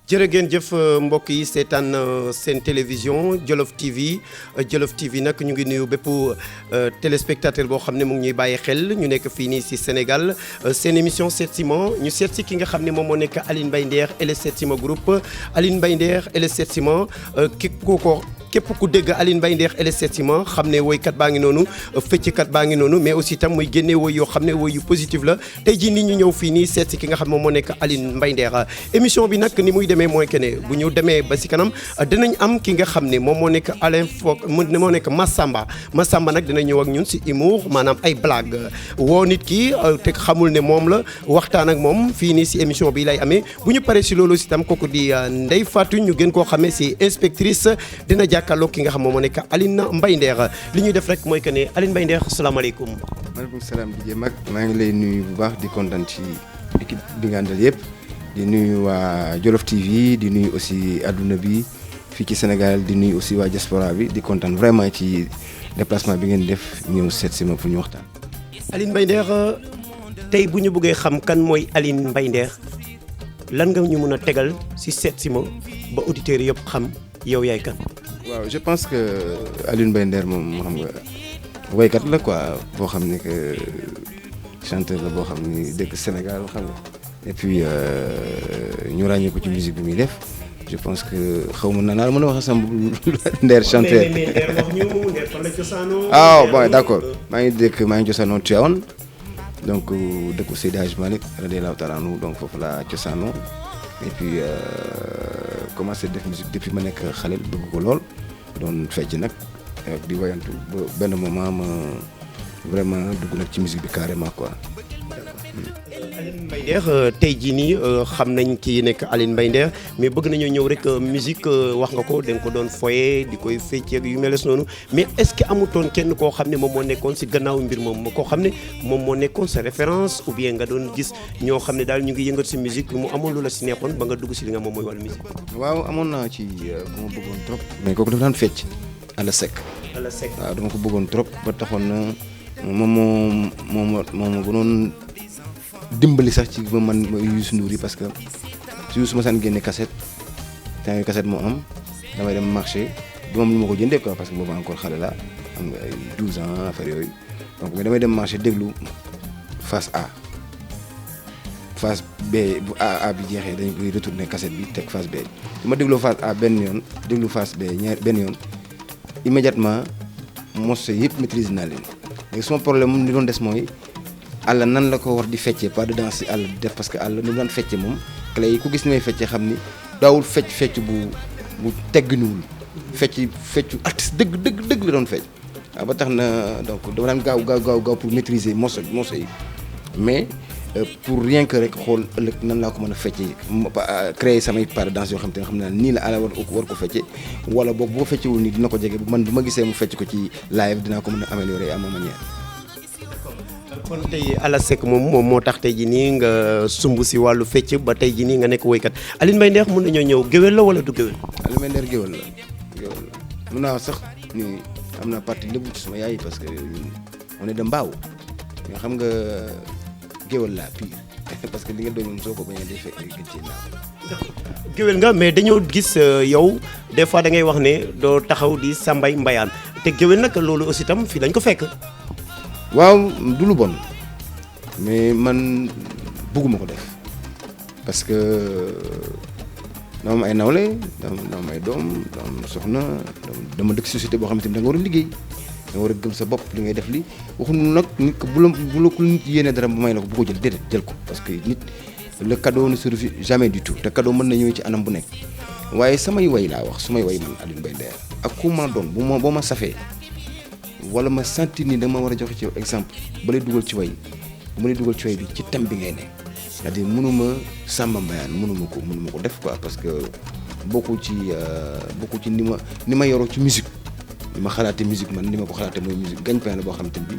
jërë ngeen jëf mbokk yi seetaan seen télévision Jolof TV Jolof TV nag ñu ngi nuyu bépp téléspectateur boo xam ne mu ngi ñuy bàyyi xel ñu nekk fii nii si Sénégal seen émission Seet Si Ma ñu seet si ki nga xam ne moom moo nekk Aline Mbaye Nder et le Seet Si Ma groupe Aline Mbaye Nder et le Seet Si Ma képp ku dégg Aline Mbaye Nder et le Seet Si Ma xam ne woykat baa ngi noonu fecckat baa ngi noonu mais aussi itam muy génne woy yoo xam ne woy yu positif la tey jii nit ñu ñëw fii nii seet si ki nga xam moom moo nekk Aline Mbaye Nder émission bi nag ni muy demee mooy que ne bu ñu demee ba si kanam dinañ am ki nga xam ne moom moo nekk Alain Fock moo nekk Massamba nag dina ñëw ak ñun si humour maanaam ay blague woo nit ki te xamul ne moom la waxtaan ak moom fii nii si émission bi lay amee bu ñu paree si loolu si tam kooku di Ndeye Fatou ñu gën koo xamee si inspectrice dina jàkkaarloo ki nga xam moom moo nekk Aline Mbaye Nder li ñuy def rek mooy que ne Aline Mbaye Nder salaamaaleykum. maaleykum salaam DJ Mag maa ngi lay nuyu bu baax di kontaan ci équipe bi nga àndal yëpp di nuyu waa Jolof TV di nuyu aussi adduna bi fii ci Sénégal di nuyu aussi waa diaspora bi di kontaan vraiment ci déplacement bi ngeen def ñëw seet si ma pour ñu waxtaan. Aline Mbaye Nder tey bu ñu bëggee xam kan mooy Aline Mbaye Nder lan nga ñu mën a tegal si Seet Si Ma ba auditeurs yëpp xam yow yaay kan. waaw je pense que Aline Mbaye Nder moom xam nga woykat la quoi boo xam ne que chanteur la boo xam ni dëkk Sénégal xam nga et puis ñu ràññee ko ci musique bi muy def je pense que xaw ma naa la mën a wax sama Nder chanteur. mais Nder wax ñu Nder fan la cosaanoo. ah bon d'accord maa ngi cosaanoo Tivaouane donc dëkku Seydi Hadji Malick radiyallahu ta'ala anhu donc foofu laa cosaanoo et puis commencé def musique depuis ma nekk xale bëgg ko lool doon fecc nag di woyantu ba benn moment ma vraiment dugg nag ci musique bi carrément quoi. Aline Mbaye Nder tey jii nii xam nañ kii nekk Aline Mbaye Nder mais bëgg nañoo ñëw rek musique wax nga ko da nga ko doon foyee di koy fecc ak yu mel noonu mais est-ce que amutoon kenn koo xam ne moom moo nekkoon si gannaaw mbir moom koo xam ne moom moo nekkoon sa référence ou bien nga doon gis ñoo xam ne daal ñu ngi yëngat si musique mu amoon lu la si neexoon ba nga dugg si li nga moom mooy wàllu musique. waaw amoon naa ci bu ma bëggoon trop. mais kooku dafa daan fecc Alla Seck. Alla Seck waaw dama ko bëggoon trop ba taxoon na moom moo gënoon dimbali sax ci ba man Youssou Ndour yi parce que su ma saan génne cassette temps yii cassette moo am damay dem marché du moom lu ma ko jëndee quoi parce que boobu encore xale la am nga ay 12 ans affaire yooyu donc mais damay dem marché déglu face A face B bu A bi jeexee dañ koy retourner cassette bi teg face B su ma dégloo face A benn yoon déglu face B benn yoon immédiatement morceau yëpp maîtrise naa leen léegi sama problème moom li doon des mooy. àll nan la ko war di feccee pas de danse si àll di def parce que àll nu mu daan feccee moom clé yi ku gis ni may feccee xam ni daawul fecc bu tegginuwul feccu artiste dëgg la doon fecc waaw ba tax na donc dama daan gaaw pour maîtriser morceau yi mais pour rien que rek xool ëllëg nan laa ko mën a feccee créer samay pas de danse yoo xam te ne xam naa nii la àll war ko feccee wala boog bu ko feccewul nii dina ko jege man bu ma gisee mu fecc ko ci live dinaa ko mën a améliorer à ma manière. kon tey Alla Seck moom moo tax tey jii nii nga sumb si wàllu fecc ba tey jii nii nga nekk woykat Aline Mbaye Nder mën nañoo ñëw géwél la wala du géwél. Aline Mbaye Nder géwél la mën naa sax ni am na partie lépp ci sama yaay parce que on est de mbaaw nga xam nga géwél laa pire parce que li nga doon soo ko bañee day fekk gën ci naaw. géwél nga mais dañoo gis yow des fois da ngay wax ne doo taxaw di sambay mbayaan te géwél nag loolu aussi tam fii lañ ko fekk. waaw du lu bon mais man bëgguma ko def parce que dama am ay nawle dama am ay doom dama soxna dama dëkk société boo xam ne da nga war a liggéey da nga war a gëm sa bopp li ngay def li waxuñu nag nit ko bu la ko nit yéene dara bu may la ko bu ko jël déedéet jël ko parce que nit le cadeau ne se refuse jamais du tout te cadeau mën na ñëw ci anam bu nekk waaye samay way laa wax su may way man Aline Mbaye Nder ak ku ma doon boo ma safee wala ma sentir ni dama war a joxe ci exemple ba lay dugal ci way bi ci thème bi ngay ne c'est-à-dire mënuma sàmba mbayaan mënuma ko def quoi parce que bokkul ci ni ma yoroo ci musique ni ma xalaate musique man ni ma ko xalaate mooy musique gagne-pain la boo xam te bi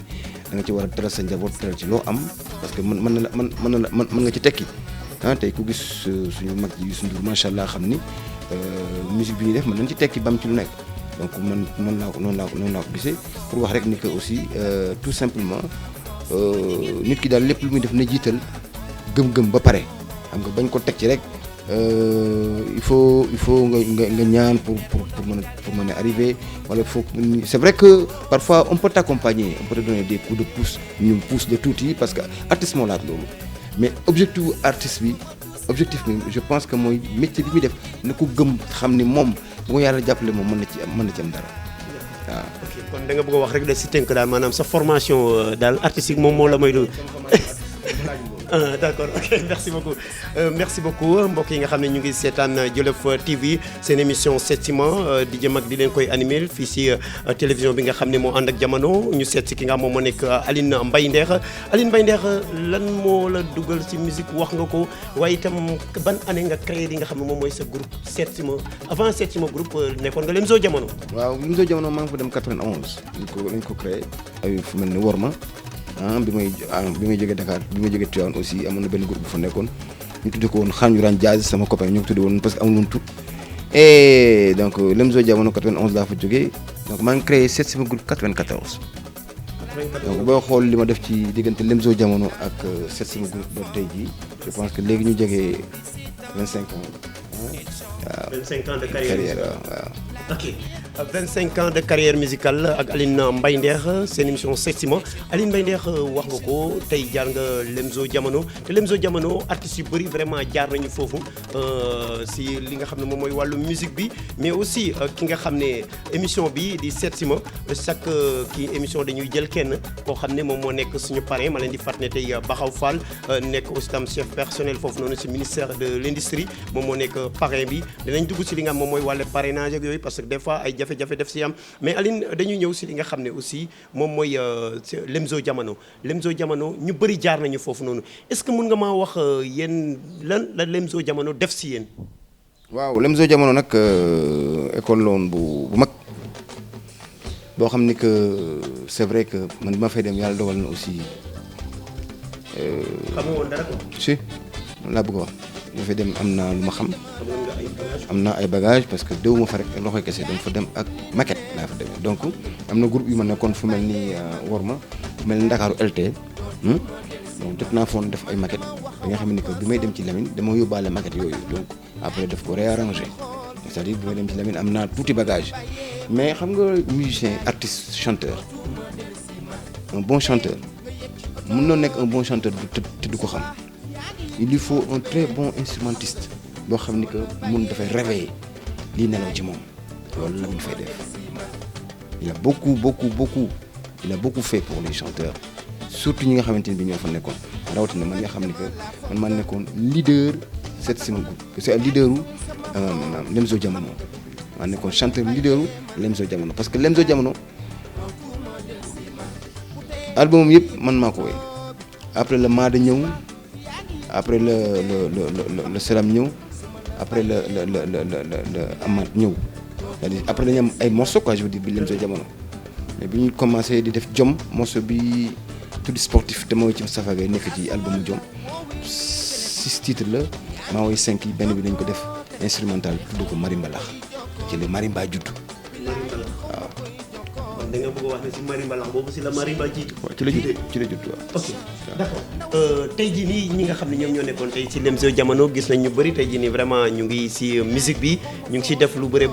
da nga ci war a teral sa njaboot teral ci loo am parce que mën nga ci tekki tey ku gis suñu mag ji Youssou Ndour macha allah xam ni musique bi ñuy def mën nañ ci tekki bam ci lu nekk donc man noonu laa ko gisee pour wax rek ni que aussi tout simplement nit ki daal lépp lu muy def na jiital gëm-gëm ba pare xam nga bañ ko teg ci rek il faut nga ñaan pour mën a arriver wala faut c'est vrai que parfois on peut t'accompagner, on peut te donner des coups de pouce ñu pousse de tuuti parce que artiste moo laaj loolu mais objectif bi je pense que mooy métier bi muy def na ko gëm xam ni moom bu ko yàlla jàppale moom mën na ci am dara waaw. ok kon da nga bëgg a wax rek de si tënk daal maanaam sa formation daal artistique moom moo la may doon. d'accord ok merci beaucoup mbokk yi nga xam ne ñu ngi seetaan Jolof TV seen émission Setsima di jëm ak di leen koy animer fii si télévision bi nga xam ne moo ànd ak jamono ñu seet si ki nga xam moom moo nekk Aline Mbaye Nder lan moo la dugal si musique wax nga ko waaye itam ban année nga créé li nga xam ne moom mooy sa groupe Setsima avant Setsima groupe nekkoon nga Lemzo Jamono. waaw Lemzo Jamono maa ngi fa dem 91 lañ ko créé ay fu mel ni Worma. bi may jógee Dakar bi may jógee Tivaouane aussi amoon na benn groupe bu fa nekkoon ñu tuddee ko woon Xanjuraan Jazz sama copain ñu ko tuddee woon parce que amul woon tout et donc Lemzo Jamono 91 laa fa jógee donc maa ngi créé Setsima groupe 94. donc boo xool li ma def ci diggante Lemzo Jamono ak Setsima groupe ba tey jii je pense que léegi ñu jógee 25 ans. waaw 25 ans de carrière waaw. ok 25 ans de carrière musicale ak Aline Mbaye Nder seen émission Setsima Aline Mbaye Nder wax nga ko tey jaar nga Lemzo Jamono te Lemzo Jamono artistes yu bëri vraiment jaar nañu foofu si li nga xam ne moom mooy wàllu musique bi mais aussi ki nga xam ne émission bi di Setsima chaque kii émission dañuy jël kenn koo xam ne moom moo nekk suñu parrain ma leen di fàttali ne tey Baxaw Fall nekk aussi tam chef personnel foofu noonu si ministère de l'industrie moom moo nekk parrain bi dinañ dugg si li nga xam moom mooy wàllu parrainage ak yooyu parce que des fois ay jafe-jafe def si am mais Aline dañuy ñëw si li nga xam ne aussi moom mooy Lemzo Jamono ñu bëri jaar nañu foofu noonu est-ce que mën nga maa wax yéen lan la Lemzo Jamono def si yéen. waaw Lemzo Jamono nag école la woon bu mag boo xam ni que c'est vrai que man bi ma fay dem yàlla dogal na aussi. xam nga woon dara ko. si man laa bëgg a wax ma fay dem am naa lu ma xam. am na ay bagages parce que déwuma fa rek loxoy kese dama fa dem ak maquette laa fa demee donc am na groupe yu ma nekkoon fu mel ni Worma fu mel ni Ndakaaru LT donc jot naa foon def ay maquette ba nga xam ne que bi may dem ci Lamine dama yóbbaale maquette yooyu donc après daf ko réarrangé c'est-à-dire bi may dem ci Lamine am naa tuuti bagage mais xam nga musicien artiste chanteur un bon chanteur mën na nekk un bon chanteur te du ko xam il lui faut un très bon instrumentiste boo xam ni que mun dafay réveiller lii nelaw ci moom loolu la ñu fay def il a beaucoup fait pour les chanteurs surtout ñi nga xamante ni bi ñoo fa nekkoon rawatina man nga xam ni que man maa nekkoon leader Setsima groupe c'est leaderu Lemzo Jamono maa nekkoon chanteur leaderu Lemzo Jamono parce que Lemzo Jamono album yëpp man maa ko woy après le Maada ñëw après le Salam ñëw après le Amath ñëw c'est-à-dire après dañu am ay morceaux quoi je veux dire bi Lemzo Jamono mais bi ñu commencé di def Jom morceau bi tudd sportif te mooy ci Moustapha Gueye nekk ci album Jom 6 titres la maa woy 5 yi benn bi dañ ko def instrumental tudd ko Marimbalax ci la Marimba judd waaw. kon da nga bëgg a wax ne si Marimbalax boobu si la Marimba jiitu. waaw ci la judd waaw. ok d'accord tey jii nii ñi nga xam ne ñoom ñoo nekkoon tey si Lemzo Jamono gis nañ ñu bëri tey jii nii vraiment ñu ngi si musique bi ñu ngi siy def lu bëri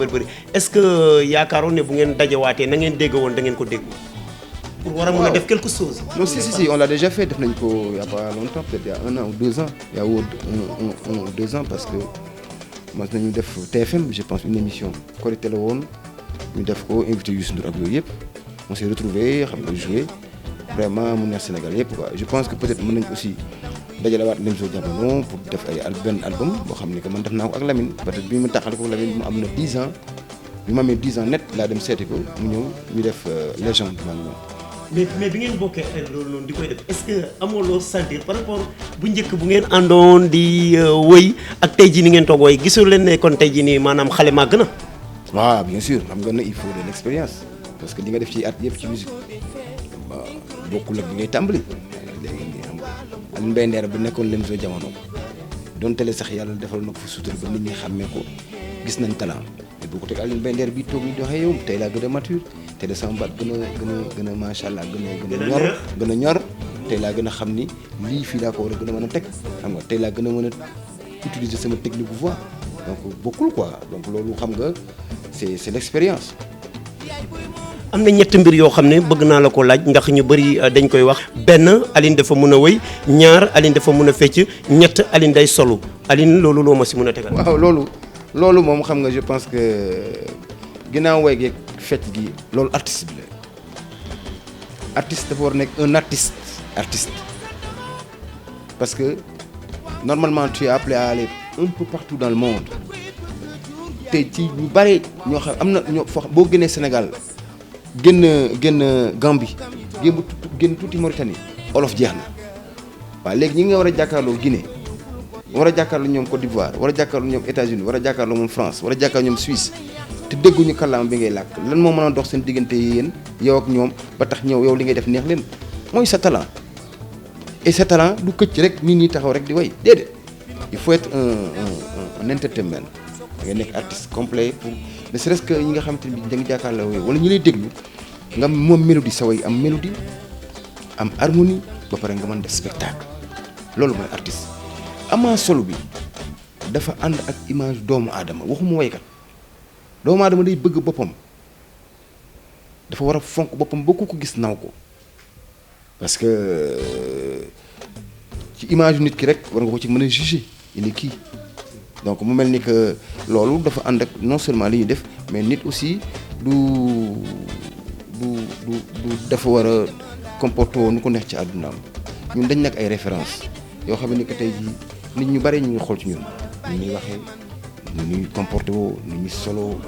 est-ce que yaakaaroon ne bu ngeen dajawaatee na ngeen dégg woon da ngeen ko dégg pour war a mën a def quelque chose. non si on l'a déjà fait def nañ ko il y a pas longtemps peut-être il y a 1 an ou 2 ans il y a un ou 2 ans parce que mas nañu def TFM je pense une émission Korité la woon ñu def ko invité Youssou Ndour ak yooyu yëpp on s'est retrouvé xam nga joué vraiment mu neex Sénégal yëpp quoi je pense que peut-être mën nañ aussi dajalewaat Lemzo Jamono pour def ay benn album boo xam ne que man def naa ko ak Lamine peut-être bi ma taxale ko Lamine mu am na 10 ans bi ma amee 10 ans net laa dem seeti ko mu ñëw ñu def légende man moom. mais bi ngeen bokkee ay loolu noonu di koy def est-ce que amoo loo sentir par rapport bu njëkk bu ngeen àndoon di wëy ak tey jii ni ngeen toog wëy gisul leen ne kon tey jii nii maanaam xale màgg na. waaw bien sûr xam nga ne il faut de l'expérience parce que li nga def ci art yëpp ci musique bokkul ak bi ngay tàmbali léegi xam nga Aline Mbaye Nder bu nekkoon Lemzo Jamono doon télé sax yàlla defal na ko fa sutur ba nit ñi xàmmee ko gis nañ talent te boo ko teg Aline Mbaye Nder bi toog ñu doxee yow tey laa gën a mature tey la sama baat gën a macha allah gën a ñor tey laa gën a xam ni lii fii laa ko war a gën a mën a teg xam nga tey laa gën a mën a utiliser sama technique bu voix donc bokkul quoi donc loolu xam nga c'est l'expérience. am na ñetti mbir yoo xam ne bëgg naa la ko laaj ndax ñu bëri dañ koy wax benn Aline dafa mën a wëy ñaar Aline dafa mën a fecc ñett Aline day solu Aline loolu loo ma si mën a tegal. waaw loolu moom xam nga je pense que ginnaaw way geeg fecc gi loolu artiste bi la artiste dafa war nekk un artiste parce que normalement tu es appelé à aller un peu partout dans le monde te ci ñu bare ñoo xam am na ñoo foo boo génnee Sénégal génn Gambie génn tuuti Mauritanie olof jeex na waaw léegi ñi nga war a jàkkaarloo Guinée war a jàkkaarloo ñoom Côte d'Ivoire war a jàkkaarloo ñoom États-Unis war a jàkkaarloo moom France war a jàkkaarloo ñoom Suisse te dégguñu kàllaama bi ngay làkk lan moo mën a dox seen diggante yéen yow ak ñoom ba tax ñëw yow li ngay def neex leen mooy sa talent et sa talent du këcc rek nit ñi taxaw rek di way déedéet il faut être un entertainment da ngay nekk artiste complet pour ne serait-ce que ñi nga xamante ne bi da nga jàkkaarloo way wala ñu lay déglu nga moom mélodie sa way am mélodie am harmonie ba pare nga mën def spectacle loolu mooy artiste ama solo bi dafa ànd ak image doomu aadama waxuma waykat doomu aadama day bëgg boppam dafa war a fonk boppam ba ku ko gis naw ko parce que ci image nit ki rek war nga ko ci mën a juger il est kii donc mu mel ni que loolu dafa ànd ak non seulement li ñuy def mais nit aussi du dafa war a comporter woon nu ko neex ci àddunaam ñun dañ nekk ay références yoo xam ne que tey jii nit ñu bari ñu ngi xool ci ñun ni ñuy waxee ni ñuy comporté woo ni ñuy solo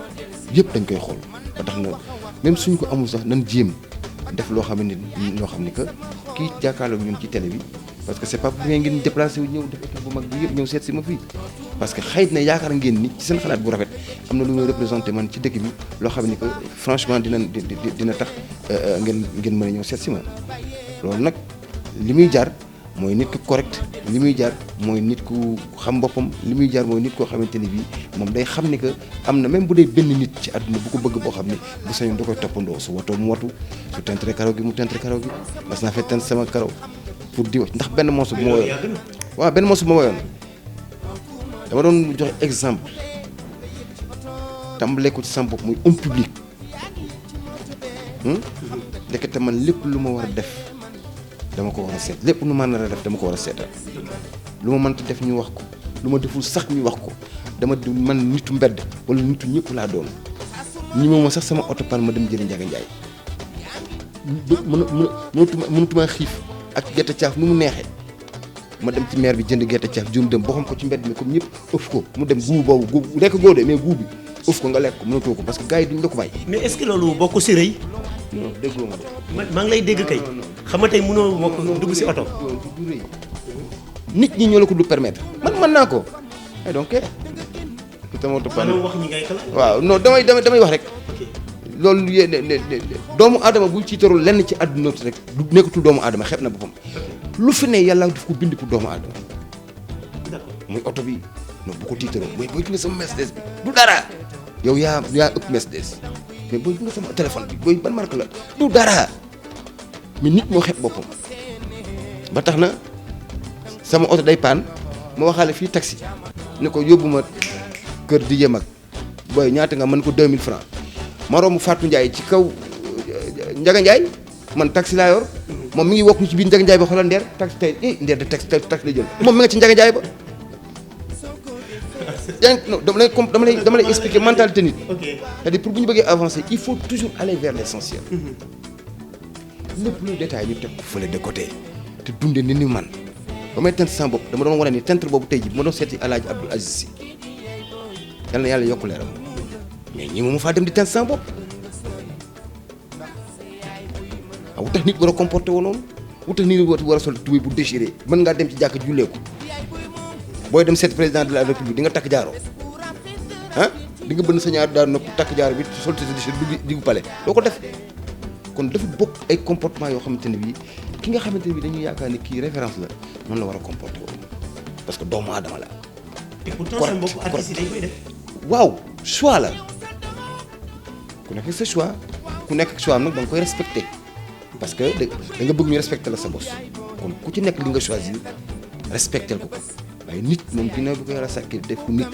yëpp dañ koy xool ba tax na même suñ ko amul sax nan jéem def loo xam ne ñoo xam ne que kii jàkkaarloog ñun ci télé bi parce que c'est pas pour rien ngeen déplacé wu ñëw def équipe bu mag bi yëpp ñëw seet si ma fii parce que xëy na yaakaar ngeen ni ci seen xalaat bu rafet am na lu muy représenté man ci dëkk bi loo xam ne que franchement dina tax ngeen mën a ñëw seet si ma loolu nag li muy jaar mooy nit ku correct li muy jaar mooy nit ku xam boppam li muy jaar mooy nit koo xamante ni bii moom day xam ni que am na même bu dee benn nit ci àdduna bu ko bëgg boo xam ne bu sañoon da koy toppandoo su watoo mu watu su tentre karaw gi mu tentre karaw gi mas naa fee tent sama karaw pour di ndax benn morceau bu ma woyoon waaw benn morceau bu ma woyoon dama doon joxe exemple tàmbalee ko ci sama bopp muy homme public ndekete man lépp lu ma war a def dama ko war a seet lépp lu ma nar a def dama ko war a seetal lu ma mënta def ñu wax ko lu ma deful sax ñu wax ko dama man nitu mbedd wala nitu ñëpp laa doon ñi ma sax sama oto pan ma dem jëli Njaga Njaay mënatuma xiif ak gerte caaf nu mu neexee ma dem ci maire bi jënd gerte caaf juum dem boxam ko ci mbedd mi comme ñëpp ëf ko mu dem guu boobu guu lekk góode mais guu bi ëf ko nga lekk ko mënatoo ko parce que gars yi duñ la ko bàyyi. mais est-ce que loolu bokk ko si rëy. non déggoo ma de. maa ngi lay dégg kay. xam nga tey mënoo bokk dugg si oto. du rëy nit ñi ñoo la ko du permettre man mën naa ko ay donc sama oto pan wax ñi ngay xel. waaw non damay wax rek loolu doomu aadama buy ciitarul lenn ci àdduna rek du nekkatul doomu aadama xeeb na boppam lu fi ne yàlla daf ko bind pour doomu aadama muy oto bi non bu ko tiitaroo mooy booy nga sama Mercedes bi du dara yow yaa ëpp Mercedes mais booy nga sama téléphone bi booy ban marque la du dara mais nit moo xeeb boppam ba tax na sama oto day paan ma waxaale fii taxi ne ko yóbbu ma kër di yem ak booy ñaata nga mën ko 2000 francs ma romb Fatou Ndiaye ci kaw Njaga Ndiaye man taxi laa yor moom mi ngi wokk ñu ci biir Njaga Ndiaye ba xoolal ndeer taxi tey ndeer de taxi la jël moom mi nga ci Njaga Ndiaye ba non dama lay expliquer mentalité nit c'est-à-dire pour bu ñu bëggee avancer il faut toujours aller vers l'essentiel lépp luy détail ñu teg ko fële de côté te dunde ni ni man ba may tent sama bopp dama doon wane ni tent boobu tey ji bu ma doon seeti Alaaji Abdou Aziz Sy yal na yàlla yokk leeram mais ñi moom faa dem di tent sama bopp waaw wu tax nit war a comporté woo noonu wu tax nit war a sol tubéy bu déchiré mën ngaa dem ci jàkk jullee ko booy dem seet président de la république di nga takk jaaro ah di nga bënn sa ñaar daal nopp takk jaaro bi sol te déchiré diggu palais doo ko def kon dafa bokk ay comportement yoo xamante ne bii ki nga xamante ne bii dañuy yaakaar ni kii référence la noonu la war a comporté woo parce que doomu aadama la. et pourtant seen mbokku artistes yi dañ koy def. waaw choix la ku nekk sa choix ku nekk choix am nag da nga koy respecté parce que da nga bëgg ñu respecté la sa boss kon ku ci nekk li nga choisir respecté ko waaye nit moom ginnaaw bi ko yàlla sàkkee def ko nit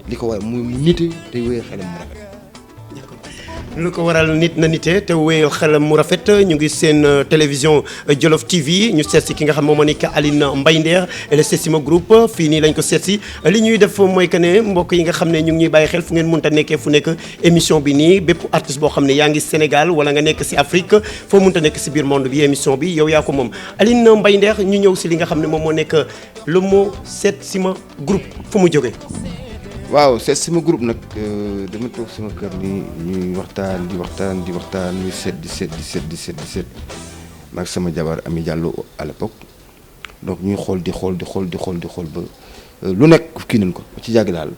li ko war muy mu nite te wéy xelam mu rafet. lu ko waral nit na nite te wéyal xelam mu rafet ñu ngi seen télévision Jolof TV ñu seet si ki nga xam moom moo nekk Aline Mbaye Nder et le Setsima Group fii nii lañ ko seet si li ñuy def mooy que ne mbokk yi nga xam ne ñu ngi ñuy bàyyi xel fu ngeen mënta nekkee fu nekk émission bi nii bépp artiste boo xam ne yaa ngi Sénégal wala nga nekk si Afrique foo mënta nekk si biir monde bi émission bi yow yaa ko moom Aline Mbaye Nder ñu ñëw si li nga xam ne moom moo nekk le mot Setsima Group fu mu jógee. waaw Setsima Group nag dama toog sama kër ni ñuy waxtaan ñuy seet maag sama jabar Ami Diallo à l'époque donc ñuy xool di xool ba lu nekk kii nañ ko ci jàgg daal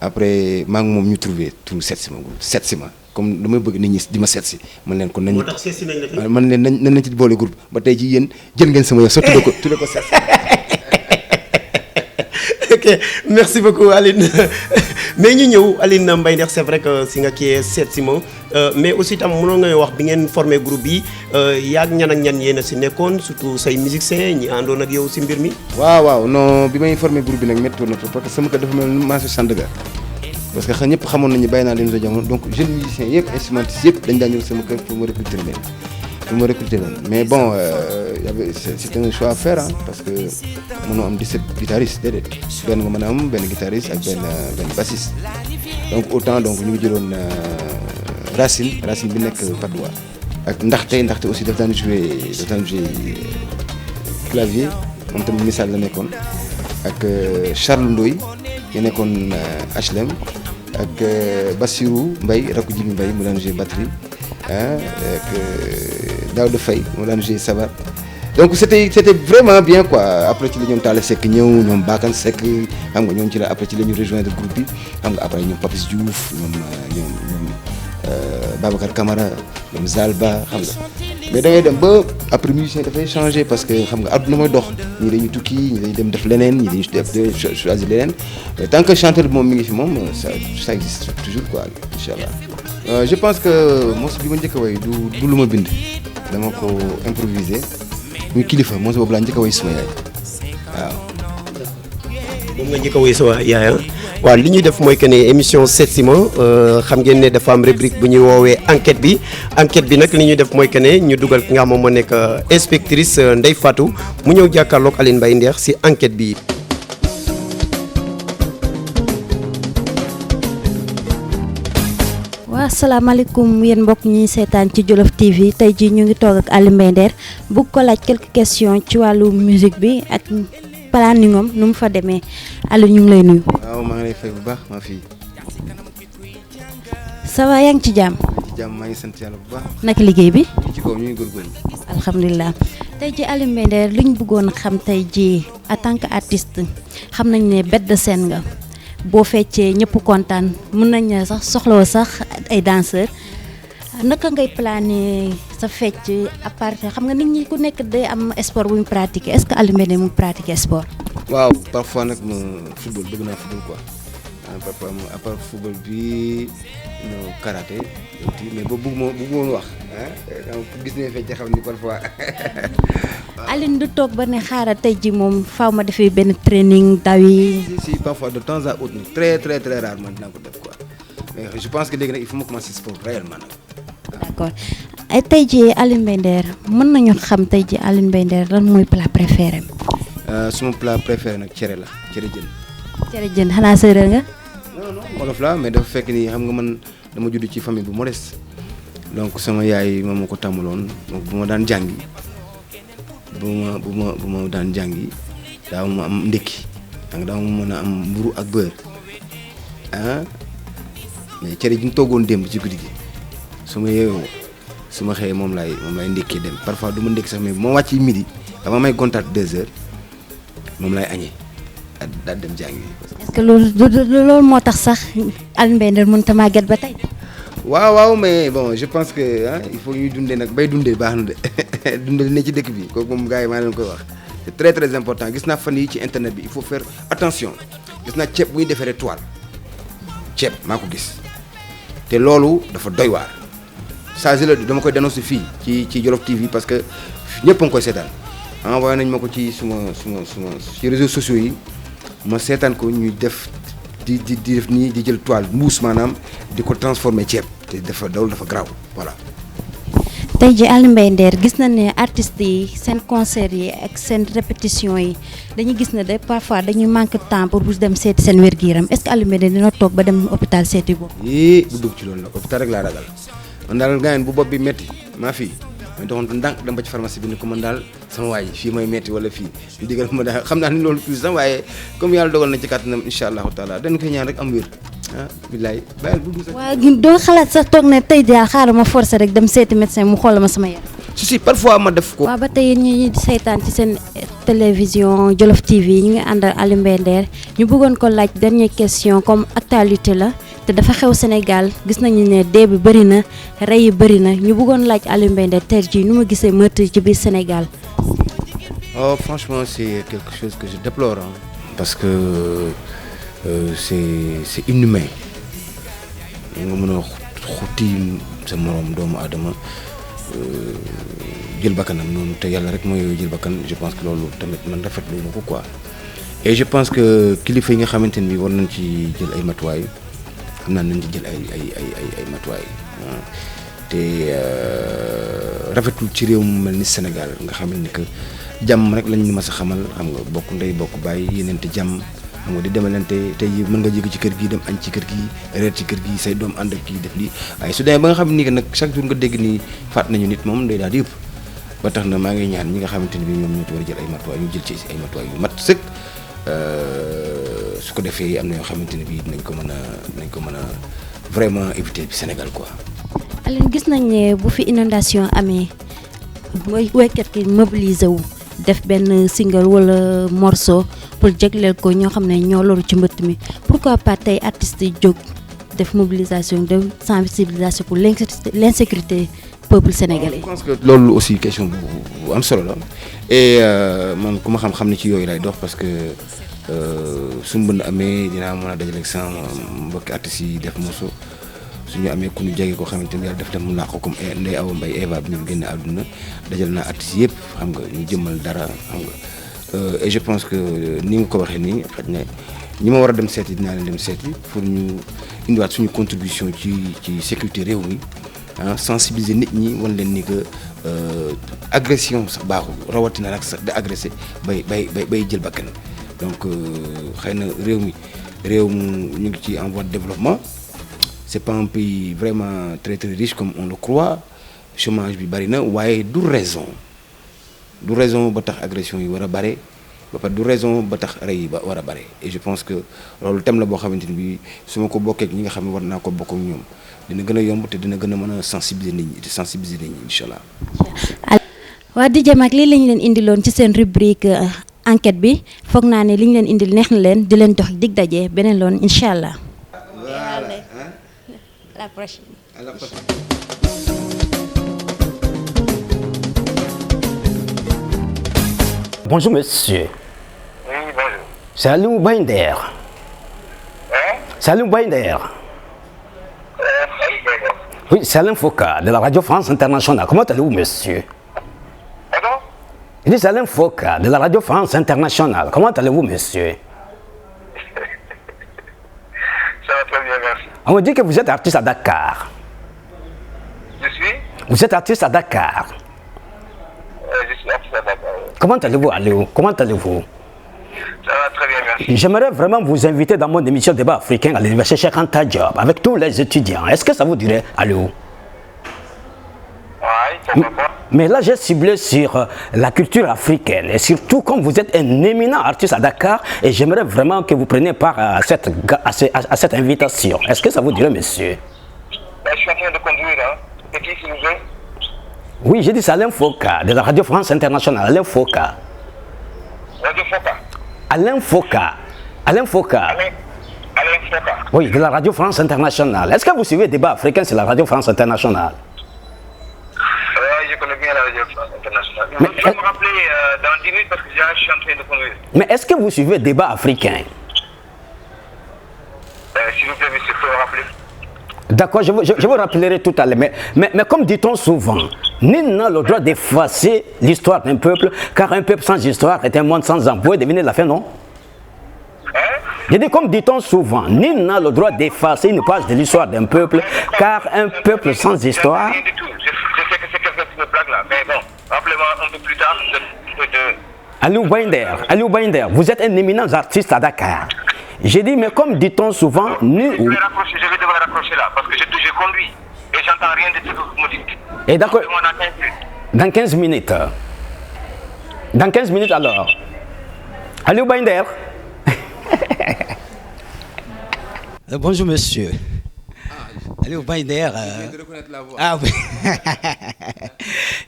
après maa ngi moom ñu trouvé tout Setsima Group Setsima comme damay bëgg nit ñi di ma seet si man leen kon nañu moo tax seet si nañ la fi. man leen nañ ci boole groupe ba tey ci yéen jël ngeen sama yow sa tudde ko Setsima. ok merci beaucoup Aline mais ñu ñëw Aline Mbaye Nder c'est vrai que si nga kii Setsima mais aussi tam mënoo ngay wax bi ngeen formé groupe bi yaag ñan ak ñan yéen a si nekkoon surtout say musiciens ñi àndoon ak yow si mbir mi. waaw non bi may formé groupe bi nag méttoon na trop parce que sama kër dafa mel ni marché Sandaga parce que ñëpp xamoon nañu bàyyi naa leen sa jamono donc jeunes musiciens yëpp instrumentistes yëpp dañ daan ñëw sama kër pour ma recruter leen mais bon c'est un choix à faire parce que mënoo am 17 guitaristes déedéet benn nga mën a am benn guitariste ak benn bassiste donc autant donc ñu ngi jëloon Racine bi nekk Padoua ak ndaxte aussi daf daan jouer clavier moom tamit misaal la nekkoon ak Charles Ndoye ñu nekkoon HLM ak Bassirou Mbaye rakku Jibi Mbaye mu daan jouer batterie ak Daouda Faye mu daan jouer sabar donc c'était vraiment bien quoi après ci la ñoom Talla Seck ñëw ñoom Bakane Seck xam nga ñoom ci la après ci la ñu rejoindre groupe bi xam nga après ñoom Papis Diouf ñoom Babacar Camara ñoom Zalba xam nga mais da ngay dem ba après musicien dafay changer parce que xam nga àdduna mooy dox ñii dañuy tukki ñii dañuy dem def leneen ñii dañuy def choisir leneen mais tant que chanteur bi moom mi ngi fi moom ça existe toujours quoi inchallah je pense que mos bi ma njëkk a way du lu ma bind dama ko improviser muy kilifa mos boobu laa njëkk a way suma yaay waaw. moom nga njëkk a woy sa yaay waaw li ñuy def mooy que ne émission Setsima xam ngeen ne dafa am rubrique bu ñuy woowee enquête bi nag li ñuy def mooy que ne ñu dugal ki nga xam moom moo nekk inspectrice Ndeye Fatou mu ñëw jàkkaarloog Aline Mbaye Nder si enquête bi. waaw asalaamaaleykum yéen mbokk ñi seetaan ci Jolof TV tey jii ñu ngi toog ak Aline Mbaye Nder bëgg ko laaj quelques questions ci wàllu musique bi ak planning-am nu mu fa demee Aline ñu ngi lay nuyu. waaw maa ngi lay fay bu baax maa fi. ça va yaa ngi ci jàmm. maa ngi sant yàlla bu baax. naka liggéey bi. ñu ngi ci kaw ñu ngi góorgóorlu. alhamdulilah tey jii Aline Mbaye Nder li ñu bëggoon xam tey jii en tant que artiste xam nañ ne bête de scène nga. boo feccee ñëpp kontaan mën nañ ne sax soxlawoo sax ay danseurs naka ngay planer sa fecc à part xam nga nit ñi ku nekk day am sport bu ñu pratiquer est-ce que Aline Mbaye Nder mu pratiquer sport. waaw parfois nag ma football bëgg naa football quoi parfois à part football bi karaté mais boobu bëgg ma wax gis ne fecc xam ni parfois. Aline du toog ba ne xaaral tey ji moom faaw ma defee benn training daw yi. si parfois de temps à autre très très très rarement dinaa ko def quoi mais je pense que léegi nag il faut ma commencer sport réellement nag. d'accord ay tey ji Aline Mbaye Nder mën nañu xam tey ji Aline Mbaye Nder lan mooy plat préféré am. suma plat préféré nag cere la cere jën. cere jën xanaa séeréer nga. non wolof la mais dafa fekk ni xam nga man dama judd ci famille bu modeste donc sama yaay moom ma ko tàmmaloon donc bu ma daan jàngi. bu ma daan jàngi daaw ma am ndékki donc daaw ma mën a am mburu ak beurre mais cere ji ñu toggoon démb ci guddi gi su ma yeewoo su ma xëyee moom laay ndékkee dem parfois du ma ndékki sax mais bu ma wàcc midi dama may gontaat 2 heures moom laay añee daal dem jàngi. est-ce que loolu moo tax sax Aline Mbaye Nder mënut a màgget ba tey. waaw mais bon je pense que il faut ñuy dundee nag bay dundee baax na de dundee ne ci dëkk bi kooku moom gars yi maa leen koy wax c'est très très important gis naa fan yi ci internet bi il faut faire attention gis naa ceeb bu ñu defaree toile ceeb maa ko gis te loolu dafa doy waar saa si la dama koy dénoncer fii ci Jolof TV parce que ñëpp a ngi koy seetaan envoyé nañ ma ko ci suma ci réseaux sociaux yi ma seetaan ko ñuy def di def nii di jël toile mbuus maanaam di ko transformer ceeb te dafa garaaw voilà. tey ji Aly Mbaye Nder gis nañ ne artistes yi seen concert yi ak seen répétition yi dañuy gis ne parfois dañuy manque de temps pour bu dem seeti seen wér-gu-yaram est-ce que Aly Mbaye Nder dina toog ba dem hôpital seeti boobu. bu dugg ci loolu nag hôpital rek laa ragal man daal gaañan bu bopp bi metti maa fii may doxantu ndànk dem ba ci pharmacie bi ni ko man daal sama waay fii may metti wala fii ñu digal ma daal xam naa ni loolu tuuti sax waaye comme yàlla dogal na ci kàttanam incha allahu taala dañ koy ñaan rek am wér billaay bàyyil bu dul sax. waaw doo xalaat sax toog ne tey daal xaaral ma forcer rek dem seeti médecin mu xoolal ma sama yaram. si parfois ma def ko. waaw ba tey ñi saytaan ci seen télévision Jolof TV ñu ngi ànd ak Aly Mbaye Nder ñu bëggoon ko laaj dernière question comme actualité la te dafa xew Sénégal gis nañu ne dee bi bëri na rey yi bëri na ñu bëggoon laaj Aly Mbaye Nder tey jii nu ma gisee meurtre ci biir Sénégal. Oh franchement c'est quelque chose que je déplore parce que c'est inhumain nga mën a xutti sa moroom doomu aadama jël bakkanam noonu te yàlla rek mooy jël bakkan je pense que loolu tamit man rafetlu ma ko quoi et je pense que kilifa yi nga xamante ni war nañ ci jël ay matuwaay xam naa nañ ci jël ay matuwaay te rafetul ci réew mu mel ni Sénégal nga xam ni que jàmm rek lañ ñu mas a xamal xam nga bokk ndey bokk bàyyi yéeneente jàmm xam nga di demalante tey mën nga jóge ci kër gi dem añ ci kër gi reer ci kër gi say doom ànd ak kii def lii waaye su demee ba nga xam ni que nag chaque jour nga dégg ni faat nañu nit moom day daal di yëpp ba tax na maa ngi ñaan ñi nga xamante ni bi ñoom ñoo ci war a jël ay matuwaay ñu jël ci ay matuwaay yu mat sëkk su ko defee am na yoo xamante ni bi nañ ko mën a vraiment éviter bi Sénégal quoi. Aline gis nañ ne bu fi inondation amee mooy waykat ki mobilisé wu def benn single wala morceau pour jagleel ko ñoo xam ne ñoo loru ci mbëtt mi pourquoi pas tey artistes yi jóg def mobilisation de sensibilisation pour l'insécurité peuple sénégalais. Je pense que loolu aussi question bu am solo la et man ku ma xam ne ci yooyu lay dox parce que su mbënd amee dinaa mën a dajale ak sama mbokki artistes yi def morceau suñu amee ku ñu jege koo xamante ni yàlla def dem mu làqu comme Ndeye Awa Mbaye Eva bi ñu génne àdduna dajal naa artistes yëpp xam nga ñu jëmmal dara xam nga et je pense que ni nga ko waxee nii xaj na ñi ma war a dem seeti dinaa leen dem seeti pour ñu indiwaat suñu contribution ci sécurité réew mi sensibiliser nit ñi wan leen ni que agression sax baaxul rawatina nag sax di agressé bay jël bakkan donc xëy na réew mu ñu ngi ci en voie de développement. C'est pas un pays vraiment très très riche comme on le croit chômage bi bari na waaye du raison ba tax agression yi war a bare ba pare du raison ba tax rey yi ba war a bare et je pense que loolu thème la boo xamante ni bi su ma ko bokkee ak ñi nga xam ne war naa ko bokk ak ñoom dina gën a yomb te dina gën a mën a sensibiliser nit ñi incha allah. waa DJ Mag lii lañ leen indiloon ci seen rubrique enquête bi foog naa ne li ñu leen indil neex na leen di leen dox dig daje beneen loon incha allah. À la prochaine. À la prochaine. Bonjour monsieur. Oui, bonjour. C'est Aly Mbaye Nder. Hein? C'est Aly Mbaye Nder. Oui, c'est Alain Foka de la Radio France Internationale. Comment allez-vous monsieur? Pardon? Je dis c'est Alain Foka de la Radio France Internationale. Comment allez-vous monsieur? Ça va très bien, merci. On me dit que vous êtes artiste à Dakar. Je suis? Vous êtes artiste à Dakar. Je suis artiste à Dakar. Comment allez-vous, Aléo? Comment allez-vous? Ça va très bien, merci. J'aimerais vraiment vous inviter dans mon émission Débat africain à l'université Cheikh Anta Diop avec tous les étudiants. Est-ce que ça vous dirait, Aléo? Oui, pourquoi pas? Mais là, j'ai ciblé sur la culture africaine et surtout comme vous êtes un éminent artiste à Dakar et j'aimerais vraiment que vous preniez part à cette invitation. Est-ce que ça vous dirait, monsieur? Je suis en train de conduire, hein. C'est qui, s'il vous plaît? Oui, j'ai dit c'est Alain Foka de la Radio France Internationale. Alain Foka. Radio Foka. Alain Foka. Alain Foka. Alain Foka. Oui, de la Radio France Internationale. Est-ce que vous suivez Débat africain sur la Radio France Internationale? Oui, je connais bien la Radio France Internationale. Mais il faut me rappeler dans 10 minutes parce que déjà je suis en train de conduire. Mais est-ce que vous suivez Débat africain? S'il vous plaît, monsieur, il faut me rappeler. D'accord, je vous rappellerai tout à l'heure. Mais comme dit-on souvent, nul n'a le droit d'effacer l'histoire d'un peuple, car un peuple sans histoire est un monde sans emploi. Devinez la fin, non? Hein? Je dis, comme dit-on souvent, nul n'a le droit d'effacer une page de l'histoire d'un peuple, car un peuple sans histoire... Rien du tout. Je sais que c'est quelqu'un qui me blague là, mais bon, rappelez-moi un peu plus tard Aliou Binder, vous êtes un éminent artiste à Dakar. J'ai dit, mais comme dit-on souvent, je vais devoir raccrocher là, parce que je conduis et j'entends rien de ce que vous me dites. Et d'accord. Dans 15 minutes. Dans 15 minutes alors. Aliou Binder. Bonjour monsieur. Aliou Binder. Ah oui.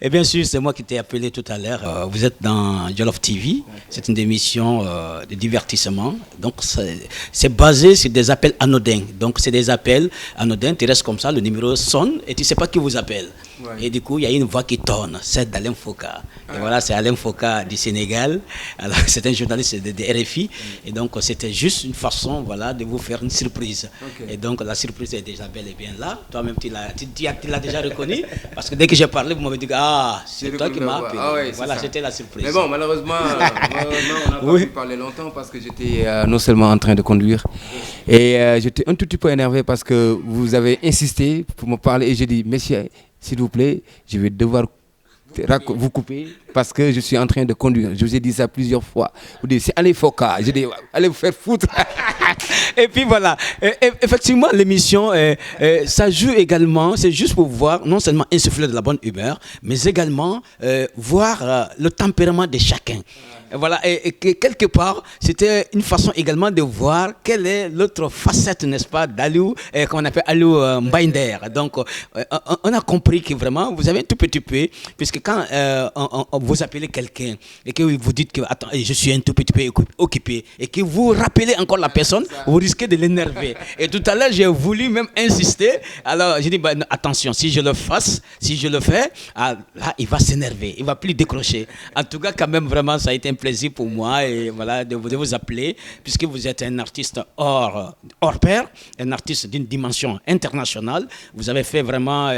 Et bien sûr, c'est moi qui t'ai appelé tout à l'heure. Vous êtes dans Jollof TV. C'est une émission de divertissement. Donc, c'est basé sur des appels anodins. Donc, c'est des appels anodins. Tu restes comme ça, le numéro sonne et tu ne sais pas qui vous appelle. Ouais. Et du coup, il y a une voix qui tourne. C'est d'Alain Foka. Et voilà, c'est Alain Foka du Sénégal. Alors, c'est un journaliste de RFI. Et donc, c'était juste une façon, voilà, de vous faire une surprise. Okay. Et donc, la surprise est déjà belle et bien là. Toi-même, tu l'as déjà reconnu. Parce que dès que j'ai parlé, vous m'avez dit, ah, c'est toi qui m'as appelé. Ah ouais, voilà, c'était la surprise. Mais bon, malheureusement, on n'a pas pu parler longtemps parce que j'étais non seulement en train de conduire, et j'étais un tout petit peu énervé parce que vous avez insisté pour me parler et j'ai dit, messieurs, s'il vous plaît, je vais devoir vous couper parce que je suis en train de conduire. Je vous ai dit ça plusieurs fois. Vous dites, c'est allez Foka. Je dis, allez vous faire foutre. Et puis voilà, effectivement, l'émission, ça joue également, c'est juste pour voir, non seulement insuffler de la bonne humeur, mais également voir le tempérament de chacun. Voilà, et quelque part, c'était une façon également de voir quelle est l'autre facette, n'est-ce pas, d'Aliou, qu'on appelle Aliou Binder. Donc, on a compris que vraiment, vous avez un tout petit peu, puisque quand vous appelez quelqu'un et que vous dites que, attends, je suis un tout petit peu occupé, et que vous rappelez encore la personne, vous risquez de l'énerver. Et tout à l'heure, j'ai voulu même insister. Alors, j'ai dit, bah, attention, si je le fais, là, il va s'énerver, il va plus décrocher. En tout cas, quand même, vraiment, ça a été un plaisir pour moi et voilà, de vous appeler, puisque vous êtes un artiste hors pair, un artiste d'une dimension internationale. Vous avez fait vraiment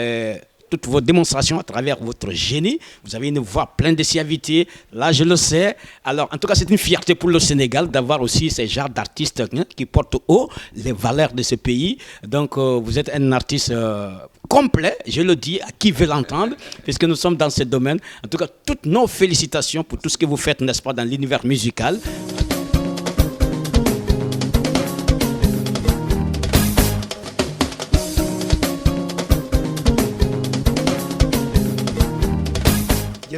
toutes vos démonstrations à travers votre génie. Vous avez une voix pleine de suavité. Là, je le sais. Alors, en tout cas, c'est une fierté pour le Sénégal d'avoir aussi ces genres d'artistes qui portent haut les valeurs de ce pays. Donc, vous êtes un artiste complet, je le dis à qui veut l'entendre, puisque nous sommes dans ce domaine. En tout cas, toutes nos félicitations pour tout ce que vous faites, n'est-ce pas, dans l'univers musical.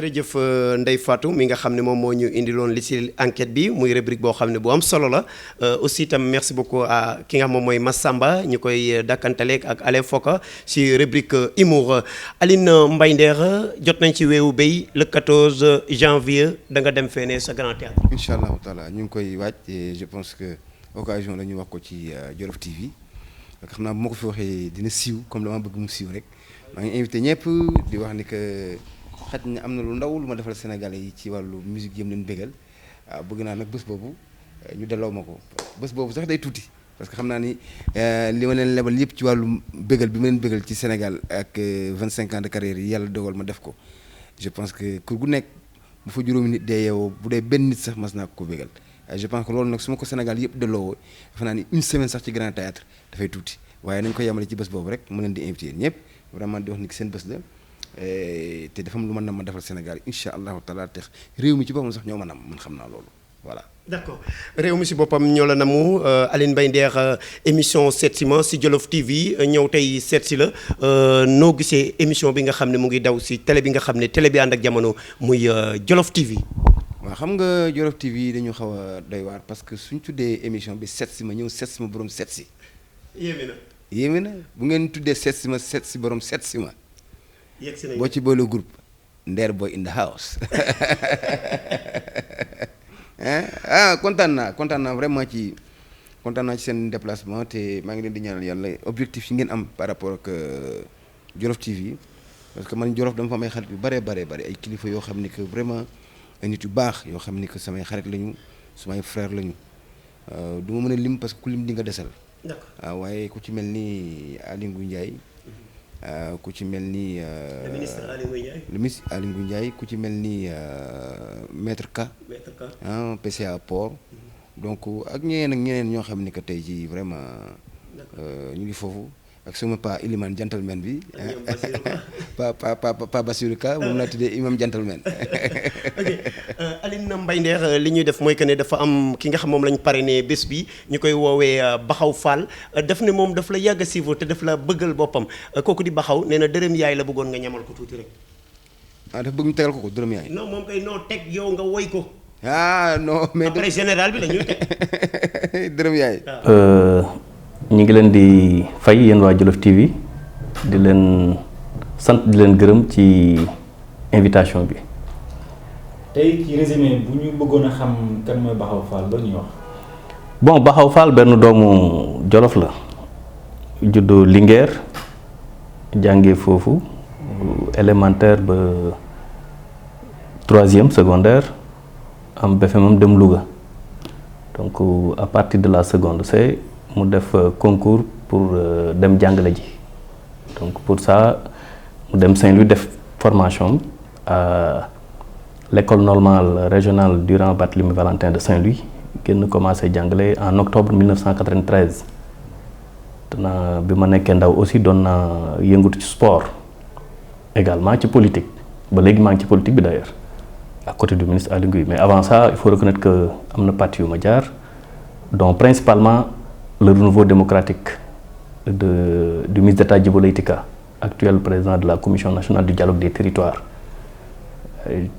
jërëjëf Ndeye Fatou mi nga xam ne moom moo ñu indiloon li ci enquête bi muy rubrique boo xam ne bu am solo la aussi itam merci beaucoup à ki nga xam moom mooy Massamba ñu koy dakkantaleeg ak Alain Foka ci rubrique humour. Aline Mbaye Nder jot nañ ci weewu béy le 14 janvier da nga dem fee sa grand théâtre. incha allahu taala ñu ngi koy waaj et je pense que occasion la ñu wax ko ci Jollof TV parce que xam naa bu ma ko fi waxee dina siiw comme dama bëgg mu siiw rek maa ngi invité ñëpp di wax ni que. xaj na am na lu ndaw lu ma defal Sénégalais yi ci wàllu musique yëm leen bégal waaw bëgg naa nag bés boobu ñu delloo ma ko bés boobu sax day tuuti parce que xam naa ni li ma leen lebal yëpp ci wàllu bégal bi ma leen bégal ci Sénégal ak 25 ans de carrière yi yàlla dogal ma def ko je pense que kur gu nekk bu fa juróomi nit dee yeewoo bu dee benn nit sax mas naa ko bégal je pense que loolu nag su ma ko Sénégal yëpp delloo dafa naa ni une semaine sax ci grand théâtre dafay tuuti waaye nañ ko yemale ci bés boobu rek ma leen di invité ñëpp vraiment di wax ni seen bés la te dafa am lu mën na ma defal Sénégal incha allahu taala te réew mi ci boppam sax ñoo ma nam man xam naa loolu voilà. d'accord réew mi si boppam ñoo la namu Aline Mbaye Nder émission seet si ma si Jollof TV ñëw tey seet si la noo gisee émission bi nga xam ne mu ngi daw si télé bi nga xam ne télé bi ànd ak jamono muy Jollof TV. waaw xam nga Jollof TV dañu xaw a doy waar parce que suñ tuddee émission bi seet si ma ñëw seet si ma borom seet si. yéeme na bu ngeen tuddee seet si ma seet si borom seet si ma. boo ci boole groupe Nder Boy in the house kontaan naa vraiment ci seen déplacement te maa ngi leen di ñaanal yàlla objectif yi ngeen am par rapport ak Jollof TV parce que man Jollof dama fa am ay xarit yu bare ay kilifa yoo xam ni que vraiment ay nit yu baax yoo xam ni que samay xarit lañu sumay frère lañu du ma mën a lim parce que ku lim di nga desal waaw waaye ku ci mel ni Aly Ngouille Ndiaye ku ci mel ni le ministre Aly Ngouille Ndiaye ku ci mel ni maître Ka PCA Port donc ak ñeneen ñoo xam ni que tey jii vraiment ñu ngi foofu ak sama pa Iliman gentleman bi pa Bassirou Ka moom laa tuddee imam gentleman. ok Aline Mbaye Nder li ñuy def mooy que ne dafa am ki nga xam moom lañ parrainé bés bi ñu koy woowee Baxaw Fall daf ne moom daf la yàgg a suivre te daf la bëggal boppam kooku di Baxaw nee na dërëm yaay la bëggoon nga ñamal ko tuuti rek. Dafa bëgg ñu tegal ko dërëm yaay. non moom kay noo teg yow nga woy ko. Non mais après général bi la ñuy teg. dërëm yaay. ñu ngi leen di fay yéen waa Jolof TV di leen sant di leen gërëm ci invitation bi. tey ci résumé bu ñu bëggoon a xam kan mooy Baxaw Fall ba ñuy wax. bon Baxaw Fall benn doomu Jolof la juddoo Linguère jàngee foofu élémentaire ba 3e secondaire am BFEM dem Louga donc à partir de la seconde C mu def concours pour dem jàngale ji donc pour ça mu dem Saint-Louis def formation à l'école normale régionale Durand Barthélemy Valentin de Saint-Louis génn commencé jàngale en octobre 1993 danaa bi ma nekkee ndaw aussi doon naa yëngatu ci sport également ci politique ba léegi maa ngi ci politique bi d'ailleurs à côté du ministre Aly Ngouille mais avant ça il faut reconnaître que am na parti yu ma jaar dont principalement le renouveau démocratique du ministre d'État Djibo Leyti Ka actuel président de la commission nationale du dialogue des territoires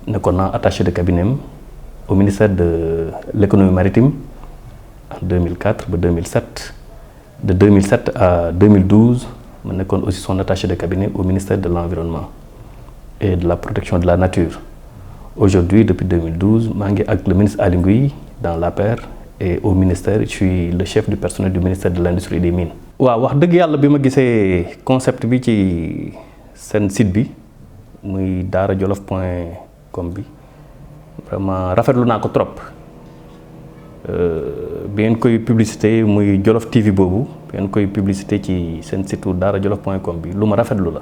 nekkoon naa attaché de cabinet au ministère de l'économie maritime en 2004 ba 2007 de 2007 à 2012 ma nekkoon aussi son attaché de cabinet au ministère de l'environnement et de la protection de la nature aujourd'hui depuis 2012 maa ngi ak le ministre Aly Ngouille dans l'APR et au ministère je suis le chef du personnel du ministère de l'industrie et des mines. waaw wax dëgg yàlla bi ma gisee concept bi ci seen site bi muy daarajolof.com bi vraiment rafetlu naa ko trop bi ngeen koy publicité muy Jolof TV boobu bi ngeen koy publicité ci seen site daarajolof.com bi lu ma rafetlu la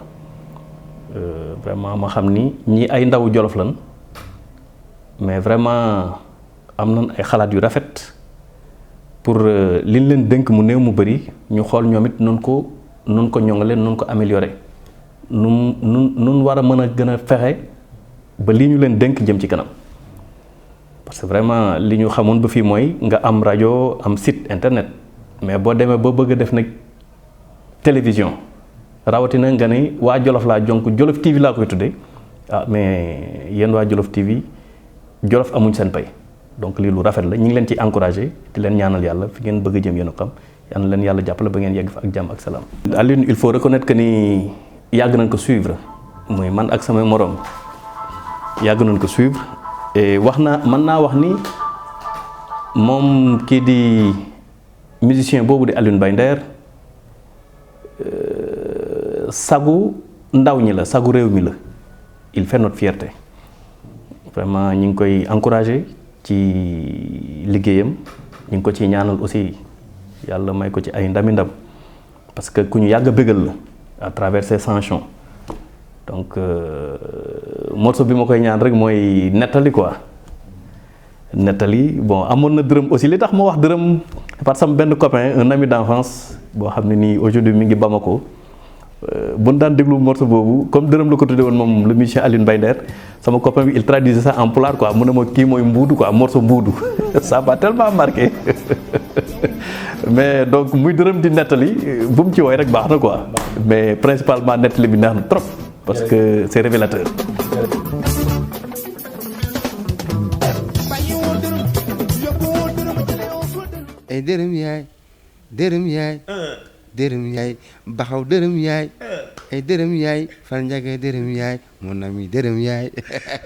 vraiment ma xam ni ñii ay ndaw Jolof lan mais vraiment am nañ ay xalaat yu rafet pour liñ leen dénk mu néew mu bëri ñu xool ñoom it nun ko ñoŋale nun ko améliorer nun war a mën a gën a fexe ba lii ñu leen dénk jëm ci kanam parce que vraiment li ñu xamoon ba fii mooy nga am rajo am site internet mais boo demee ba bëgg a def nag télévision rawatina nga ni waa Jolof laa jonk Jolof TV laa koy tuddee mais yéen waa Jolof TV Jolof amuñ seen pay donc lii lu rafet la ñu ngi leen ci encouragé di leen ñaanal yàlla fi ngeen bëgg a jëm yéen a xam yal na leen yàlla jàppale ba ngeen yegg fa ak jàmm ak salaam. Alioune il faut reconnaître que ni yàgg nañ ko suivre muy man ak samay morom yàgg nañ ko suivre et mën naa wax ni moom kii di musicien boobu di Alioune Mbaye Nder sagu ndaw ñi la sagu réew mi la il fait notre fierté vraiment ñu ngi koy encouragé ci liggéeyam ñu ngi ko ci ñaanal aussi yàlla may ko ci ay ndam parce que ku ñu yàgg a bégal la à travers ses chansons donc morceau bi ma koy ñaan rek mooy nettali quoi nettali bon amoon na dërëm aussi li tax ma wax dërëm parce que sama benn copain un ami d'enfance boo xam ne nii aujourd'hui mi ngi Bamako bu ñu daan déglu morceau boobu comme dërëm la ko tuddee woon moom le musicien Alioune Mbaye Nder sama copain bi il traduisait ça en pulaar quoi mu ne ma kii mooy mbuudu quoi morceau mbuudu ça m'a tellement marqué mais donc muy dërëm di nettali bu mu ci woy rek baax na quoi mais principalement nettali bi neex na trop parce que c'est révélateur. ay dërëm yaay dërëm yaay dërëm yaay Baxaw dërëm yaay ay dërëm yaay Fall Ndiaga dërëm yaay mon ami dërëm yaay.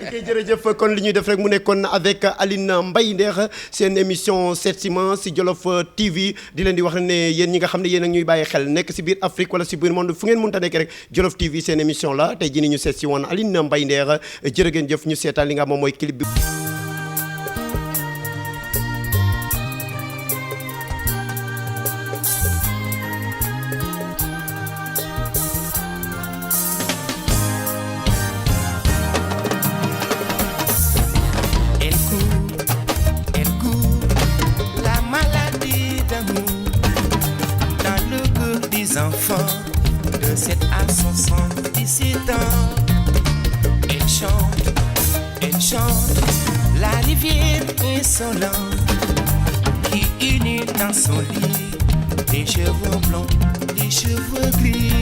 ok jërëjëf kon li ñuy def rek mu nekkoon avec Aline Mbaye Nder seen émission Setsima si Jolof TV di leen di wax ne yéen ñi nga xam ne yéen a ñuy bàyyi xel nekk si biir Afrique wala si biir monde fu ngeen mënta nekk rek Jolof TV seen émission la tey jii ni ñu seet si woon Aline Mbaye Nder jërë ngeen jëf ñu seetaan li nga moom mooy clip bi. El cool, les enfants de 7 à 77 ans. Elle chante la rivière insolente qui unit dans son lit les cheveux blonds, les cheveux gris.